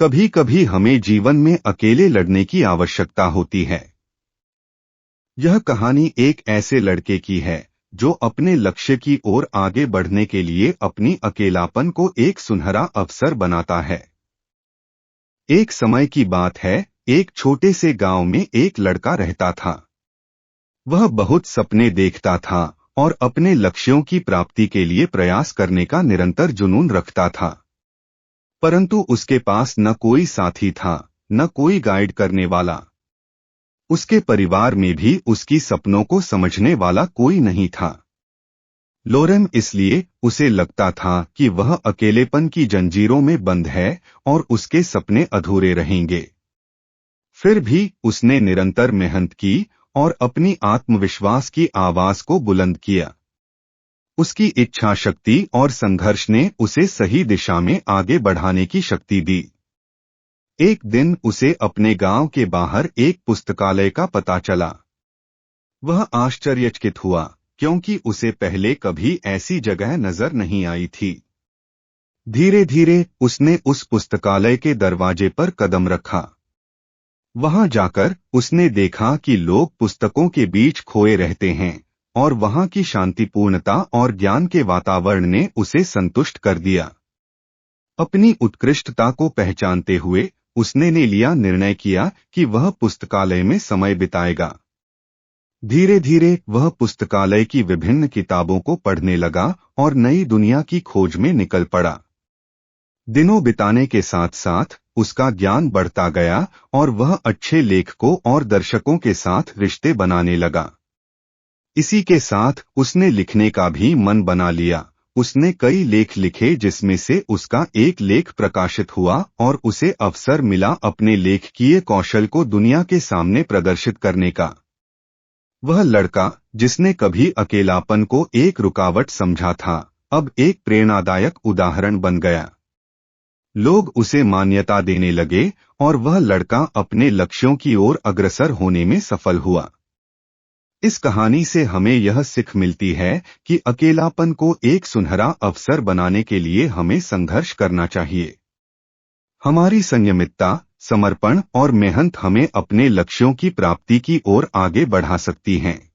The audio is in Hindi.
कभी कभी हमें जीवन में अकेले लड़ने की आवश्यकता होती है। यह कहानी एक ऐसे लड़के की है जो अपने लक्ष्य की ओर आगे बढ़ने के लिए अपनी अकेलापन को एक सुनहरा अवसर बनाता है। एक समय की बात है, एक छोटे से गांव में एक लड़का रहता था। वह बहुत सपने देखता था और अपने लक्ष्यों की प्राप्ति के लिए प्रयास करने का निरंतर जुनून रखता था। परंतु उसके पास न कोई साथी था, न कोई गाइड करने वाला। उसके परिवार में भी उसकी सपनों को समझने वाला कोई नहीं था। लोरेम इसलिए उसे लगता था कि वह अकेलेपन की जंजीरों में बंद है और उसके सपने अधूरे रहेंगे। फिर भी उसने निरंतर मेहनत की और अपनी आत्मविश्वास की आवाज को बुलंद किया। उसकी इच्छा शक्ति और संघर्ष ने उसे सही दिशा में आगे बढ़ाने की शक्ति दी। एक दिन उसे अपने गांव के बाहर एक पुस्तकालय का पता चला। वह आश्चर्यचकित हुआ क्योंकि उसे पहले कभी ऐसी जगह नजर नहीं आई थी। धीरे धीरे उसने उस पुस्तकालय के दरवाजे पर कदम रखा। वहां जाकर उसने देखा कि लोग पुस्तकों के बीच खोए रहते हैं और वहां की शांतिपूर्णता और ज्ञान के वातावरण ने उसे संतुष्ट कर दिया। अपनी उत्कृष्टता को पहचानते हुए उसने लिया निर्णय किया कि वह पुस्तकालय में समय बिताएगा। धीरे धीरे वह पुस्तकालय की विभिन्न किताबों को पढ़ने लगा और नई दुनिया की खोज में निकल पड़ा। दिनों बिताने के साथ साथ उसका ज्ञान बढ़ता गया और वह अच्छे लेखकों और दर्शकों के साथ रिश्ते बनाने लगा। इसी के साथ उसने लिखने का भी मन बना लिया। उसने कई लेख लिखे जिसमें से उसका एक लेख प्रकाशित हुआ और उसे अवसर मिला अपने लेखकीय कौशल को दुनिया के सामने प्रदर्शित करने का। वह लड़का जिसने कभी अकेलापन को एक रुकावट समझा था, अब एक प्रेरणादायक उदाहरण बन गया। लोग उसे मान्यता देने लगे और वह लड़का अपने लक्ष्यों की ओर अग्रसर होने में सफल हुआ। इस कहानी से हमें यह सीख मिलती है कि अकेलापन को एक सुनहरा अवसर बनाने के लिए हमें संघर्ष करना चाहिए। हमारी संयमितता, समर्पण और मेहनत हमें अपने लक्ष्यों की प्राप्ति की ओर आगे बढ़ा सकती हैं।